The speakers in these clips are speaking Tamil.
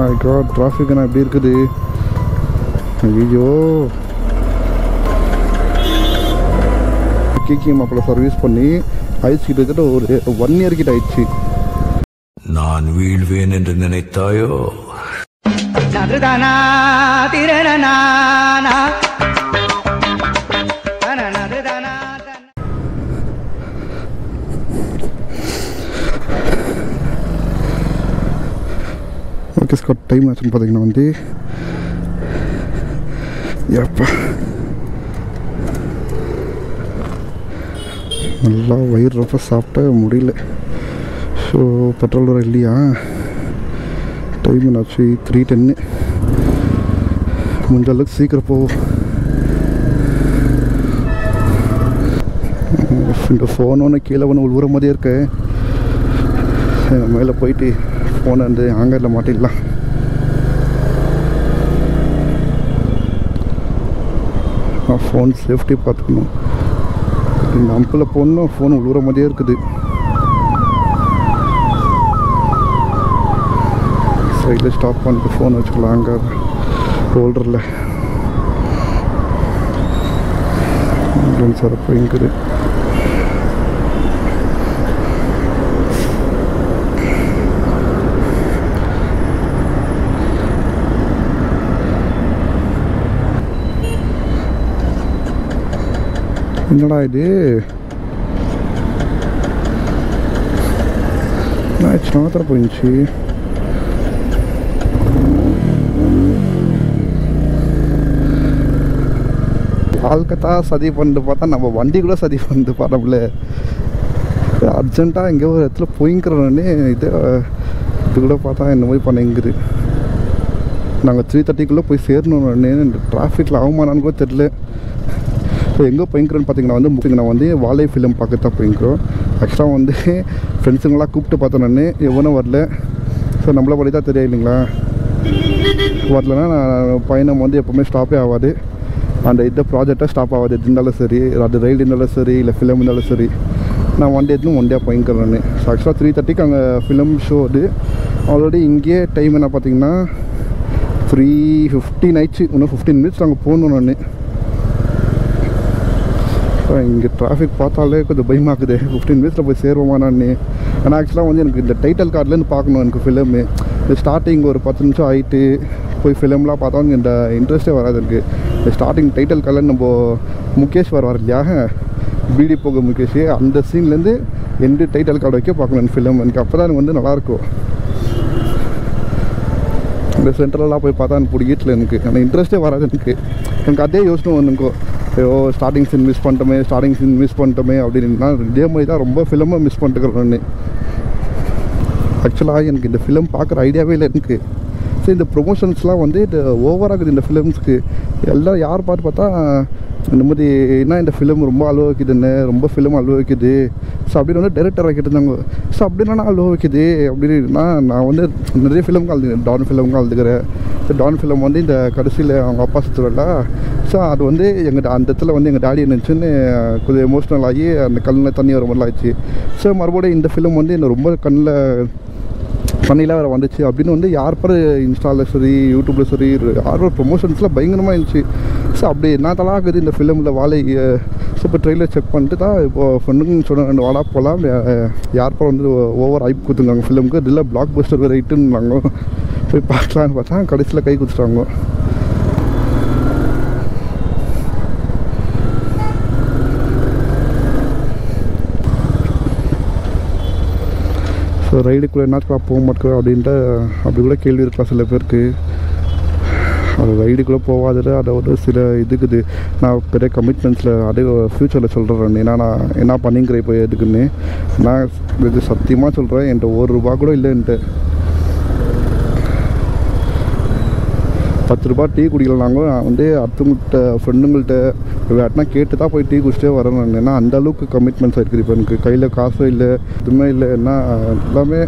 மை காட், டிராஃபிக் நான் எப்படி இருக்குது. ஐயோ, கேக்கி மாப்பிள்ள சர்வீஸ் பண்ணி ஐஸ் கிட்டத்தட்ட ஒரு 1 இயர் கிட்ட ஆயிடுச்சு. நான் வீழ்வேன் என்று நினைத்தாயோ? ஓகே ஸ்காட், டைம் ஆச்சுன்னு பார்த்தீங்கன்னா வந்து எப்போ நல்லா வயிறு ரொம்ப சாப்பிட்ட முடியல. ஸோ பெட்ரோல் வர இல்லையா? டைம் என்னாச்சு? 3:10. முடிஞ்ச அளவுக்கு சீக்கிரம் போகும். இந்த ஃபோன் ஒன்று கீழே ஒன்று உழுவுற மாதிரியே இருக்கு. மேலே போயிட்டு ஃபோனை வந்து ஹேங்கரில் மாட்டிடலாம். ஃபோன் சேஃப்டி பார்த்துக்கணும். இந்த அம்பில் போடணும், ஃபோன் உழுவுற மாதிரியே இருக்குது. சைடில் ஸ்டாப் பண்ணிட்டு ஃபோன் வச்சுக்கலாம் அங்கே ஹோல்டரில். சிறப்பு இருக்குது. என்னடா இது? மாத்திர போயிடுச்சு. ஆல்கத்தா சதி பண்ணிட்டு பார்த்தா நம்ம வண்டி கூட சதி பண்ணிட்டு பார்த்தோம்ல. அர்ஜென்ட்டாக எங்கேயோ ஒரு இடத்துல போய்க்கிறோன்னே இது கூட பார்த்தா இந்த மாதிரி பண்ணிங்குது. நாங்கள் 3:30 போய் சேரணுன்னே இந்த டிராஃபிக்கில் ஆகுமானான்னு கூட தெரில. ஸோ எங்கே போய்க்கிறோன்னு பார்த்தீங்கன்னா வந்து நான் வந்து வாழை ஃபிலிம் பார்க்க தான் போய்க்கிறோம். ஆக்சுவலாக வந்து ஃப்ரெண்ட்ஸுங்களாம் கூப்பிட்டு பார்த்தேன். நான் எவனும் வரல. ஸோ நம்மளை படி தான் தெரியாது இல்லைங்களா? வரலன்னா நான் பயணம் வந்து எப்போவுமே ஸ்டாப்பே ஆகாது. அந்த இந்த ப்ராஜெக்டாக ஸ்டாப் ஆகாது. எது இருந்தாலும் சரி, அது ரயில் இருந்தாலும் சரி, இல்லை ஃபிலிம் இருந்தாலும் சரி, நான் ஒன் டே போய்க்கிறேன். ஸோ ஆக்சுவலாக 3:30 அங்கே ஃபிலிம் ஷோ. அது ஆல்ரெடி இங்கேயே டைம் என்ன பார்த்தீங்கன்னா 3:15 ஆயிடுச்சு. இன்னும் 15 மினிட்ஸ் நாங்கள் போகணும். நான் இங்கே டிராஃபிக் பார்த்தாலே கொஞ்சம் பயமாக்குது. 15 மினிட்ஸில் போய் சேருவோமா நான்? ஆனால் ஆக்சுவலாக வந்து எனக்கு இந்த டைட்டில் கார்ட்லேருந்து பார்க்கணும் எனக்கு ஃபிலிமு. இந்த ஸ்டார்டிங் ஒரு 10 நிமிஷம் ஆகிட்டு போய் ஃபிலிம்லாம் பார்த்தா இந்த இன்ட்ரெஸ்ட்டே வராது எனக்கு. இந்த ஸ்டார்டிங் டைட்டில் கார்டில் நம்ம முகேஷ் வர இல்லையா, பீடி போக முகேஷ், அந்த சீன்லேருந்து எண்டு டைட்டில் கார்டு வைக்க பார்க்கணும் இந்த ஃபிலிம். எனக்கு அப்போ தான் எனக்கு வந்து நல்லாயிருக்கும். இந்த சென்ட்ரலாக போய் பார்த்தா எனக்கு பிடிக்கல. எனக்கு அந்த இன்ட்ரெஸ்ட்டே வராது. எனக்கு அதே யோசனை வந்துங்கோ, ஐயோ ஸ்டார்டிங் சீன் மிஸ் பண்ணிட்டோமே அப்படின்னா இதே மாதிரி தான் ரொம்ப ஃபிலிமை மிஸ் பண்ணிட்டுக்கிறேன் நான். ஆக்சுவலாக எனக்கு இந்த ஃபிலிம் பார்க்குற ஐடியாவே இல்லை எனக்கு. சரி, இந்த ப்ரொமோஷன்ஸ்லாம் வந்து இது ஓவராகுது இந்த ஃபிலிம்ஸ்க்கு. எல்லாம் யார் பார்த்தா இந்த மாதிரி என்ன இந்த ஃபிலிம் ரொம்ப அழுவ வைக்குதுன்னு, ரொம்ப ஃபிலிம் அழுவ வைக்குது. ஸோ அப்படின்னு வந்து டைரக்டராக கேட்டிருந்தாங்க. ஸோ அப்படின்னா அழுவ வைக்குது அப்படின்னா நான் வந்து நிறைய ஃபிலிம்க்கு அழுதுக்கிறேன். டான் ஃபிலிம்க்கு அழுதுக்கிறேன். ஸோ டான் ஃபிலிம் வந்து இந்த கடைசியில் அவங்க அப்பா சுற்றுறல. ஸோ அது வந்து எங்கள் அந்த இடத்துல வந்து எங்கள் டாடி நினச்சின்னு கொஞ்சம் எமோஷ்னல் ஆகி அந்த கண்ணில் தண்ணி வர மாதிரிலாம் ஆயிடுச்சு. ஸோ மறுபடியும் இந்த ஃபிலிம் வந்து என்ன ரொம்ப கண்ணில் தண்ணிலாம் வேறு வந்துச்சு அப்படின்னு வந்து யார் பாரு இன்ஸ்டாவில் சரி, யூடியூப்பில் சரி, யார் ப்ரொமோஷன்ஸ்லாம் பயங்கரமாக இருந்துச்சு. ஸோ அப்படி என்ன தலா இருக்குது இந்த ஃபிலிமில் வாழை. ஸோ இப்போ ட்ரெயிலர் செக் பண்ணிட்டு தான் இப்போது ஃப்ரெண்டுங்க சொன்னாங்க வாடா போகலாம். யார் பாரு வந்து ஓவர் ஹைப் கொடுத்துருந்தாங்க ஃபிலிமுக்கு. இதில் பிளாக் பஸ்டர் வேறு ஹிட்டுன்னாங்க. போய் பார்க்கலான்னு பார்த்தா கடைசியில் கை கொடுத்துட்டாங்க. ஸோ ரைடுக்குள்ளே என்னத்துக்குலாம் போக மாட்டேன் அப்படின்ட்டு அப்படி கூட கேள்வி இருக்கலாம் சில பேருக்கு. அது ரைடுக்குள்ளே போகாத அதை ஒரு சில இதுக்குது. நான் பெரிய கமிட்மெண்ட்ஸில் அதே ஃப்யூச்சரில் சொல்கிறேன். ஏன்னா நான் என்ன பண்ணிங்கிறேன் இப்போ எதுக்குன்னு. நான் இது சத்தியமாக சொல்கிறேன், என்கிட்ட ₹1 கூட இல்லைன்ட்டு. 10 ரூபா டீ குடிக்கலனாங்க வந்து அடுத்தவங்கள்ட்ட ஃப்ரெண்டுங்கள்ட்ட வேட்டினா கேட்டு தான் போய் டீ குடிச்சிட்டே வரேன். ஏன்னா அந்தளவுக்கு கமிட்மெண்ட்ஸ் இருக்குது. இப்போ எனக்கு கையில் காசும் இல்லை, எதுவுமே இல்லை. ஏன்னா எல்லாமே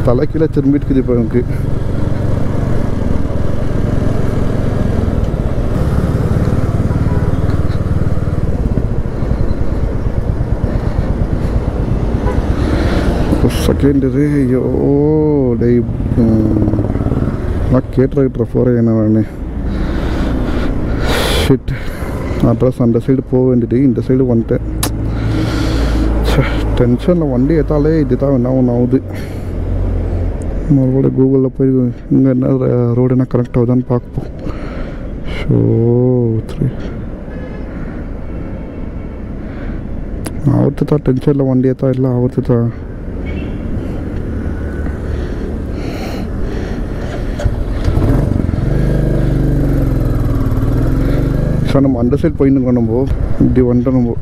தலைக்கீழே திரும்பிட்டுக்குது இப்போ எனக்கு. செகண்டரி ஐயோ டே நான் கேட்டுற போகிறேன் என்ன நான் ஷிட் அட்ரஸ் அந்த சைடு போக வேண்டியது இந்த சைடு வந்துட்டேன். டென்ஷனில் வண்டி ஏற்றாலே இது தான் என்ன ஒன்று ஆகுது. மறுபடியும் கூகுளில் போய் இங்கே என்ன ரோடு என்ன கனெக்ட் ஆகுதான்னு பார்ப்போம். ஸோ 3 அவர்த்து தான் டென்ஷனில் வண்டி ஏற்றா இல்லை அவர்த்து தான். ஸோ நம்ம அந்த சைட் போயின்னு நம்ம இப்படி வந்துட்டோம். நம்ம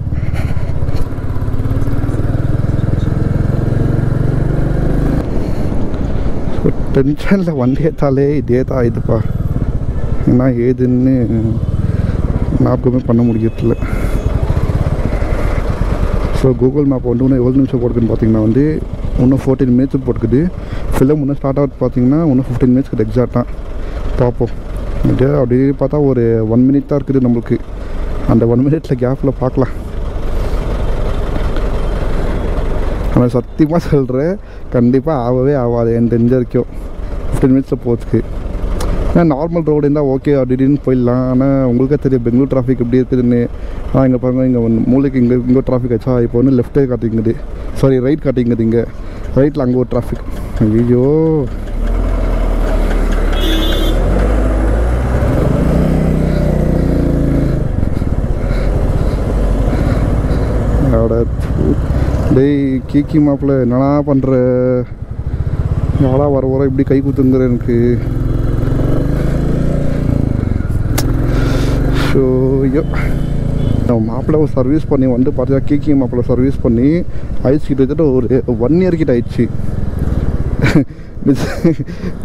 ஸோ டென்ஷனில் வண்டி ஏற்றாலே இதே தான் இதுப்பா. ஏன்னா ஏதுன்னு ஞாபகமே பண்ண முடியறதில்ல. ஸோ கூகுள் மேப் வந்து இன்னும் எவ்வளோ நிமிஷம் போட்டுக்குன்னு பார்த்தீங்கன்னா வந்து இன்னும் 14 மினிட்ஸ் போட்டுக்குது. ஃபிலிம் இன்னும் ஸ்டார்ட் ஆகுது பார்த்தீங்கன்னா இன்னும் 15 மினிட்ஸ்க்கு எக்ஸாக்டாக பார்ப்போம். இது அப்படியே பார்த்தா ஒரு 1 மினிட் தான் இருக்குது நம்மளுக்கு. அந்த 1 மினிட்ல கேப்பில் பார்க்கலாம். ஆனால் சத்தியமாக சொல்கிறேன் கண்டிப்பாக ஆகவே ஆகாது. என் தெரிஞ்ச வரைக்கும் 15 மினிட்ஸில் போகிறதுக்கு. ஏன்னா நார்மல் ரோடு இருந்தால் ஓகே அப்படின்னு போயிடலாம். ஆனால் உங்களுக்கே தெரியும் பெங்களூர் டிராஃபிக் எப்படி இருக்குதுன்னு. இங்கே பாருங்கள், இங்கே மூளைக்கு இங்கே டிராஃபிக் ஆச்சா. இப்போ வந்து லெஃப்ட்டே காட்டிங்குது, சாரி ரைட் காட்டிங்குது. இங்கே ரைட்டில் அங்கே ஒரு டிராஃபிக். ஐயோ டேய் கீக்கி மாப்பிள்ள என்னடா பண்ணுற? நாளா வர வர இப்படி கை குத்துங்கிற எனக்கு. ஸோ ஐயோ மாப்பிள்ளை சர்வீஸ் பண்ணி வந்து பார்த்தீங்கன்னா கீக்கி மாப்பிள்ளை சர்வீஸ் பண்ணி ஆயிடுச்சு கிட்டத்தட்ட ஒரு 1 இயர் கிட்ட ஆயிடுச்சு.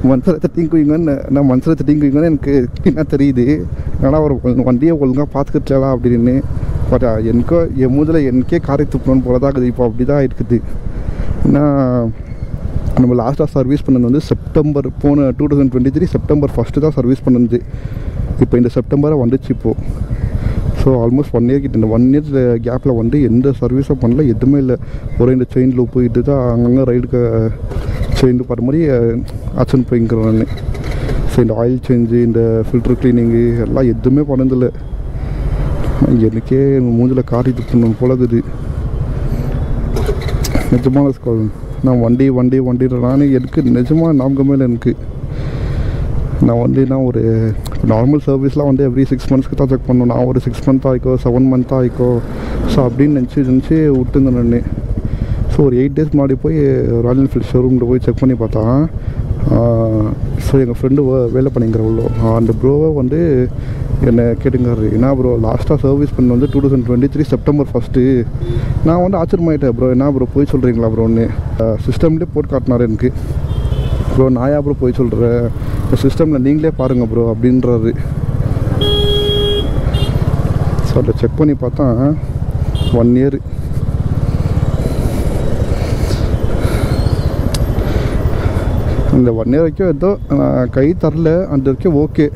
மனசில் திட்டிங்குவீங்கன்னு நான் மனசில் திட்டிங்குவீங்கன்னு எனக்கு என்ன தெரியுது. ஆனால் ஒரு வண்டியை ஒழுங்காக பார்த்துக்கிட்டலாம் அப்படின்னு. பட் எனக்கோ என் மூதில் எனக்கே காரை துப்பணும்னு போல தான் இருக்குது. இப்போ அப்படி தான் இருக்குது. ஏன்னா நம்ம லாஸ்ட்டாக சர்வீஸ் பண்ணது வந்து செப்டம்பர் போன 2023 செப்டம்பர் 1 தான் சர்வீஸ் பண்ணது. இப்போ இந்த செப்டம்பராக வந்துச்சு இப்போது. ஸோ ஆல்மோஸ்ட் 1 இயர் கிட்ட. இந்த 1 இயர் கேப்பில் வந்து எந்த சர்வீஸும் பண்ணல, எதுவுமே இல்லை. ஒரே இந்த செயின் லூப்பு இது தான் அங்கங்கே ரைடுக்கு செயின் லூப் மாதிரி ஆக்ஷன் போய்க்கிறேன் நான். ஸோ இந்த ஆயில் சேஞ்சு இந்த ஃபில்ட்ரு க்ளீனிங்கு எல்லாம் எதுவுமே பண்ணதில்லை. எனக்கே மூஞ்சில் காரி துப்பணும் போல இருக்குது நிஜமான ஸ்கால். நான் வண்டிடுறான்னு எனக்கு நிஜமாக ஞாபகமே இல்லை எனக்கு. நான் வந்து நான் ஒரு நார்மல் சர்வீஸ்லாம் வந்து எவ்ரி 6 மந்த்ஸ்க்கு தான் செக் பண்ணணும். நான் ஒரு 6 மந்த் ஆகிக்கோ 7 மந்த் ஆகிக்கோ ஸோ அப்படின்னு நினச்சி விட்டுருந்தேன் நான். ஸோ ஒரு 8 டேஸ் முன்னாடி போய் ராயல் என்ஃபீல்டு ஷோரூமில் போய் செக் பண்ணி பார்த்தா ஸோ எங்கள் ஃப்ரெண்டு வேலை பண்ணிங்கிற உள்ளோ அந்த ப்ரோவை வந்து என்னை கேட்டுங்காரு, என்ன ப்ரோ லாஸ்ட்டாக சர்வீஸ் பண்ண வந்து 2023 செப்டம்பர் 1. நான் வந்து ஆச்சரியமாயிட்டேன். ப்ரோ என்ன ப்ரோ போய் சொல்கிறீங்களா ப்ரோன்னு சிஸ்டம்லேயே போட்டு காட்டினார் எனக்கு. ப்ரோ நான் யா ப்ரோ போய் சொல்கிறேன், இந்த சிஸ்டமில் நீங்களே பாருங்கள் ப்ரோ அப்படின்றாரு. ஸோ அதை செக் பண்ணி பார்த்தா 1 இயர். இந்த 1 இயர் வரைக்கும் ஏதோ கை தரல, அந்த வரைக்கும் ஓகே.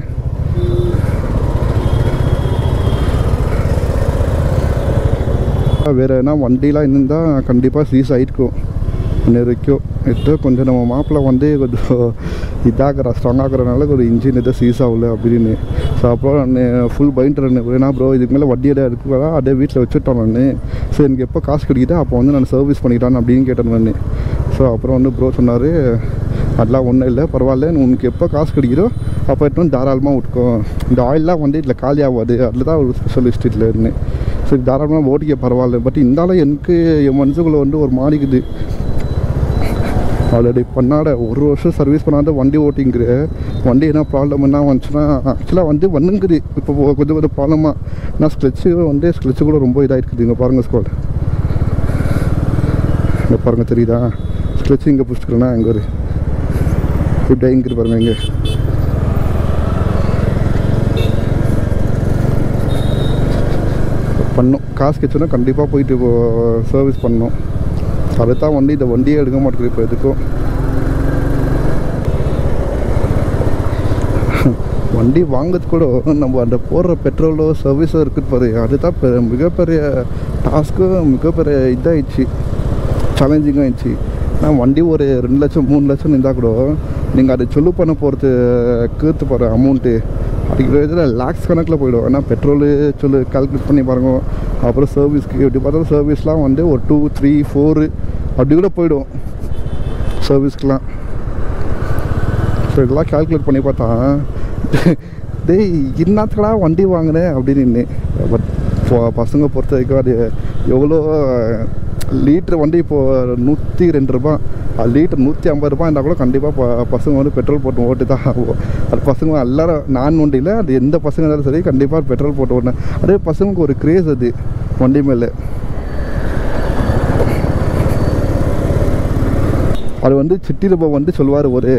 வேறு என்ன வண்டிலாம் இருந்தால் கண்டிப்பாக சீஸ் ஆகிருக்கும். 1 இயர் வரைக்கும் ஏதோ கொஞ்சம் நம்ம மாப்பிள்ளை வந்து கொஞ்சம் இதாகிற ஸ்ட்ராங் ஆகிறதுனால ஒரு இன்ஜின் எதோ சீஸ் ஆகல அப்படின்னு. ஸோ அப்புறம் நான் ஃபுல் பைண்ட் ஏன்னா ப்ரோ இதுக்கு மேலே வண்டி எதாவது இருக்குதா அதே வீட்டில் வச்சுட்டோம் நான். ஸோ எனக்கு எப்போ காசு கிடைக்குதோ அப்போ வந்து நான் சர்வீஸ் பண்ணிக்கிட்டான்னு அப்படின்னு கேட்டேன் நான். ஸோ அப்புறம் வந்து ப்ரோ சொன்னார், அதெல்லாம் ஒன்றும் இல்லை பரவாயில்ல, உனக்கு எப்போ காசு கிடைக்கிறோ அப்போ எடுத்து தாராளமாக விட்டுக்கோ. இந்த ஆயிலெலாம் வந்து இதில் காலி ஆகாது, அதில் தான் ஒரு ஸ்பெஷலிஸ்ட் இதில் இருந்து. சரி தாராளமாக ஓட்டிக்க பரவாயில்ல. பட் இருந்தாலும் எனக்கு என் மனசுக்குள்ளே வந்து ஒரு மாறிக்குது. ஆல்ரெடி பண்ணாட 1 வருஷம் சர்வீஸ் பண்ணாத வண்டி ஓட்டிங்கிற வண்டி என்ன ப்ராப்ளம் என்ன வந்துச்சுன்னா ஆக்சுவலாக வந்து வந்துங்குது. இப்போ கொஞ்சம் கொஞ்சம் ப்ராப்ளமாக நான் ஸ்க்ரெட்சு கூட ரொம்ப இதாக இருக்குது. இங்கே பாருங்கள் ஸ்குவாட், இங்கே பாருங்கள் தெரியுதா ஸ்க்ரெட்சு இங்கே பிடிச்சிக்கிறேன்னா இங்கே ஒரு இப்படி இங்கிட்டு பாருங்கள். இங்கே பண்ணோம் காசு கிடச்சோன்னா கண்டிப்பாக போயிட்டு சர்வீஸ் பண்ணணும். அதை தான் வந்து இந்த வண்டியே எடுக்க மாட்டேங்குது இப்போ எதுக்கும். வண்டி வாங்கிறது கூட நம்ம அந்த போடுற பெட்ரோலோ சர்வீஸோ இருக்குது பாரு, அதுதான் மிகப்பெரிய டாஸ்க்கு, மிகப்பெரிய இதாகிடுச்சு, சேலஞ்சிங்காக ஆயிடுச்சு. ஆனால் வண்டி ஒரு 2 லட்சம் 3 லட்சம் இருந்தால் கூட நீங்கள் அதை சொல்லு பண்ண போகிறது கேத்து போகிற அமௌண்ட்டு அதுக்கு லேக்ஸ் கணக்கில் போயிடும். ஏன்னா பெட்ரோலு சொல்லு கால்குலேட் பண்ணி பாருங்க. அப்புறம் சர்வீஸ்க்கு எப்படி பார்த்தாலும் சர்வீஸ்லாம் வந்து ஒரு 2, 3, 4 அப்படி கூட போயிடும் சர்வீஸ்க்கெலாம். ஸோ இதெல்லாம் கால்குலேட் பண்ணி பார்த்தா டேய் இன்னத்துக்கடா வண்டி வாங்கினேன் அப்படின்னு. பட் பசங்க பொறுத்த வரைக்கும் அது எவ்வளோ லிட்டர் வண்டி இப்போது 102 ரூபா, அது லிட்டர் 150 ரூபா இருந்தால் கூட கண்டிப்பாக பசங்க வந்து பெட்ரோல் போட்டு ஓட்டு தான் ஆகும். அது பசங்க எல்லோரும் நான் வண்டியில் அது எந்த பசங்க இருந்தாலும் சரி கண்டிப்பாக பெட்ரோல் போட்டு ஓட்டினேன். அதே பசங்களுக்கு ஒரு கிரேஸ் அது வண்டி மேலே. அது வந்து சிட்டியில் வந்து சொல்லுவார், ஒரு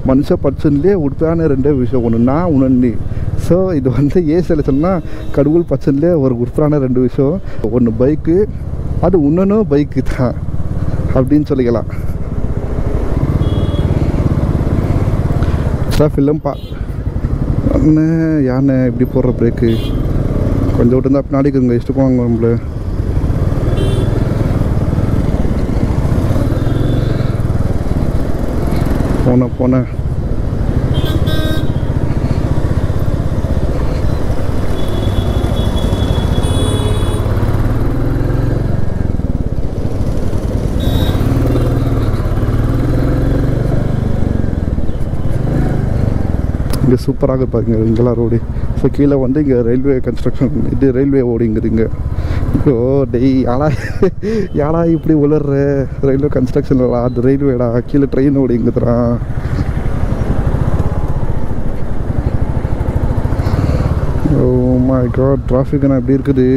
மனுஷ பர்சன்லேயே உட்பான 2 விஷயம், ஒன்று நான் உணர்ந்து. ஸோ இது வந்து ஏசியில் சொன்னால் கடவுள் பர்சன்லேயே ஒரு உட்பான 2 விஷயம், ஒன்று பைக்கு, அது இன்னொன்னும் பைக்கு தான் அப்படின்னு சொல்லிக்கலாம். ஃபில்லம் யானை இப்படி போடுற பிரேக்கு கொஞ்சம் விட்டு இருந்தால் பின்னாடி இங்கே இஷ்டப்பாங்க நம்மள. போனேன் இங்கே சூப்பராக இருப்பாங்க இங்கெல்லாம் ரோடு. ஸோ கீழே வந்து இங்கே ரயில்வே கன்ஸ்ட்ரக்ஷன், இது ரயில்வே ஓடிங்குதுங்க. ஓ டெய் யாரா இப்படி உளர்ற, ரயில்வே கன்ஸ்ட்ரக்ஷன்ல அது ரயில்வேடா, கீழே ட்ரெயின் ஓடிங்குதுறான். ஓ மை காட், டிராஃபிக்னா எப்படி இருக்குது.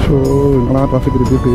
ஸோ நல்லா டிராஃபிக் இருக்குது.